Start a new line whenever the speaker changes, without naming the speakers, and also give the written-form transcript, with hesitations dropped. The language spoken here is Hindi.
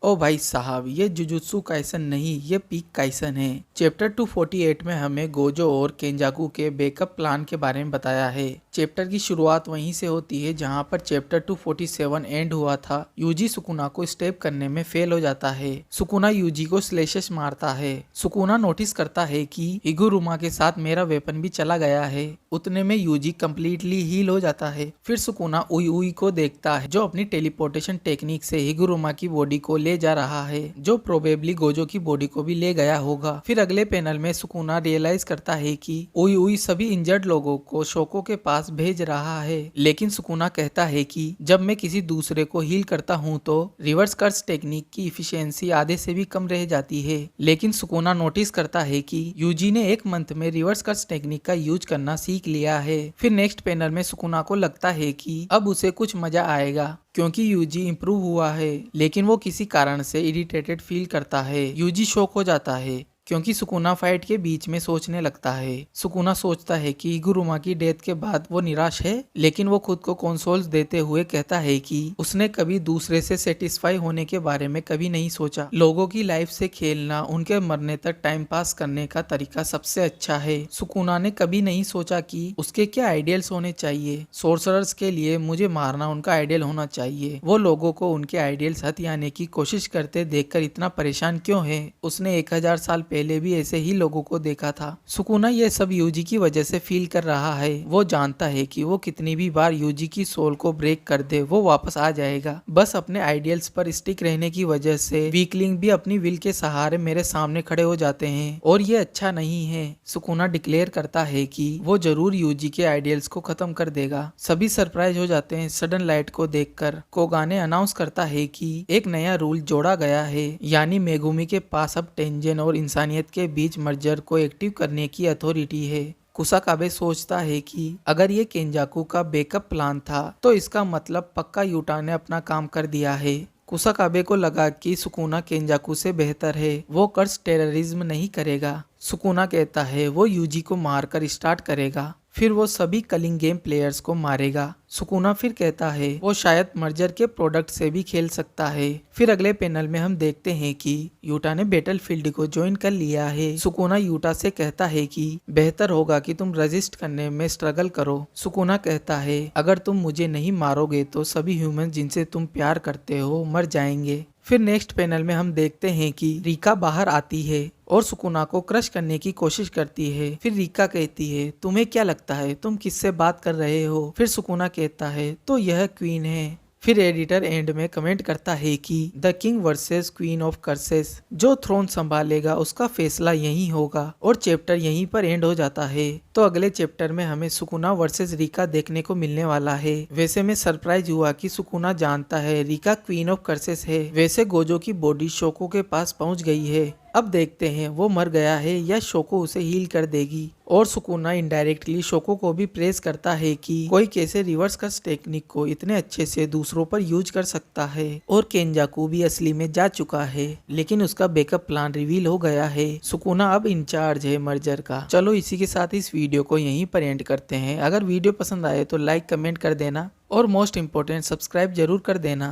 ओ भाई साहब, ये जुजुत्सु काइसन नहीं, ये पीक काइसन है। चैप्टर 248 में हमें गोजो और केंजाकू के बैकअप प्लान के बारे में बताया है। चैप्टर की शुरुआत वहीं से होती है जहां पर चैप्टर 247 एंड हुआ था। यूजी सुकुना को स्टेप करने में फेल हो जाता है। सुकुना यूजी को स्लेशेस मारता है। सुकुना नोटिस करता है कि हिगुरुमा के साथ मेरा वेपन भी चला गया है। उतने में यूजी कम्प्लीटली हील हो जाता है। फिर सुकुना उई उई को देखता है जो अपनी टेलीपोर्टेशन टेक्निक से हिगुरुमा की बॉडी को ले जा रहा है, जो प्रोबेबली गोजो की बॉडी को भी ले गया होगा। फिर अगले पैनल में सुकुना रियलाइज करता है कि उई उई सभी इंजर्ड लोगों को शोको के पास भेज रहा है, लेकिन सुकुना कहता है कि जब मैं किसी दूसरे को हील करता हूँ तो रिवर्स कर्स टेक्निक की इफिशियंसी आधे से भी कम रह जाती है। लेकिन सुकुना नोटिस करता है कि यूजी ने एक मंथ में रिवर्स कर्स टेक्निक का यूज करना सीख लिया है। फिर नेक्स्ट पैनल में सुकुना को लगता है कि अब उसे कुछ मजा आएगा क्योंकि यूजी इम्प्रूव हुआ है, लेकिन वो किसी कारण से इरिटेटेड फील करता है। यूजी शॉक हो जाता है क्योंकि सुकुना फाइट के बीच में सोचने लगता है। सुकुना सोचता है कि हिगुरुमा की डेथ के बाद वो निराश है, लेकिन वो खुद को कंसोल्स देते हुए कहता है कि उसने कभी दूसरे से सेटिस्फाई होने के बारे में कभी नहीं सोचा। लोगों की लाइफ से खेलना उनके मरने तक टाइम पास करने का तरीका सबसे अच्छा है। सुकुना ने कभी नहीं सोचा कि उसके क्या आइडियल्स होने चाहिए। सोर्सरर्स के लिए मुझे मारना उनका आइडियल होना चाहिए। वो लोगों को उनके आइडियल्स हथियाने की कोशिश करते देखकर इतना परेशान क्यों है। उसने 1000 साल पहले भी ऐसे ही लोगों को देखा था। सुकुना ये सब यूजी की वजह से फील कर रहा है। वो जानता है कि वो कितनी भी बार यूजी की सोल को ब्रेक कर दे वो वापस आ जाएगा। बस अपने आइडियल्स पर स्टिक रहने की वजह से वीकलिंग भी अपनी विल के सहारे मेरे सामने खड़े हो जाते हैं और ये अच्छा नहीं है। सुकुना डिक्लेयर करता है कि वो जरूर यूजी के आइडियल्स को खत्म कर देगा। सभी सरप्राइज हो जाते हैं सडन लाइट को देखकर। कोगाने अनाउंस करता है कि एक नया रूल जोड़ा गया है, यानी मेगुमी के पास अब टेंजन और इंसानियत के बीच मर्जर को एक्टिव करने की अथॉरिटी है। कुसाकाबे सोचता है कि अगर ये केंजाकू का बैकअप प्लान था तो इसका मतलब पक्का यूटा ने अपना काम कर दिया है। कुसाकाबे को लगा कि सुकुना केंजाकू से बेहतर है, वो कर्स टेररिज्म नहीं करेगा। सुकुना कहता है वो यूजी को मारकर स्टार्ट करेगा, फिर वो सभी कलिंग गेम प्लेयर्स को मारेगा। सुकुना फिर कहता है वो शायद मर्जर के प्रोडक्ट से भी खेल सकता है। फिर अगले पैनल में हम देखते हैं कि यूटा ने बैटलफील्ड को ज्वाइन कर लिया है। सुकुना यूटा से कहता है कि बेहतर होगा कि तुम रजिस्ट करने में स्ट्रगल करो। सुकुना कहता है अगर तुम मुझे नहीं मारोगे तो सभी ह्यूमन जिनसे तुम प्यार करते हो मर जाएंगे। फिर नेक्स्ट पैनल में हम देखते हैं कि रिका बाहर आती है और सुकुना को क्रश करने की कोशिश करती है। फिर रिका कहती है तुम्हें क्या लगता है तुम किससे बात कर रहे हो। फिर सुकुना कहता है तो यह क्वीन है। फिर एडिटर एंड में कमेंट करता है कि the king versus queen of curses, जो थ्रोन संभालेगा उसका फैसला यही होगा। और चैप्टर यहीं पर एंड हो जाता है। तो अगले चैप्टर में हमें सुकुना वर्सेस रिका देखने को मिलने वाला है। वैसे मैं सरप्राइज हुआ कि सुकुना जानता है रिका क्वीन ऑफ कर्सेस है। वैसे गोजो की बॉडी शोको के पास पहुंच गई है। अब देखते हैं वो मर गया है या शोको उसे हील कर देगी। और सुकुना इनडायरेक्टली शोको को भी प्रेस करता है कि कोई कैसे रिवर्स कर्स टेक्निक को इतने अच्छे से दूसरों पर यूज कर सकता है। और केंजाकू भी असली में जा चुका है, लेकिन उसका बैकअप प्लान रिवील हो गया है। सुकुना अब इंचार्ज है मर्जर का। चलो इसी के साथ इस वीडियो को यहीं पर एंड करते हैं। अगर वीडियो पसंद आए तो लाइक कमेंट कर देना और मोस्ट इम्पोर्टेंट सब्सक्राइब जरूर कर देना।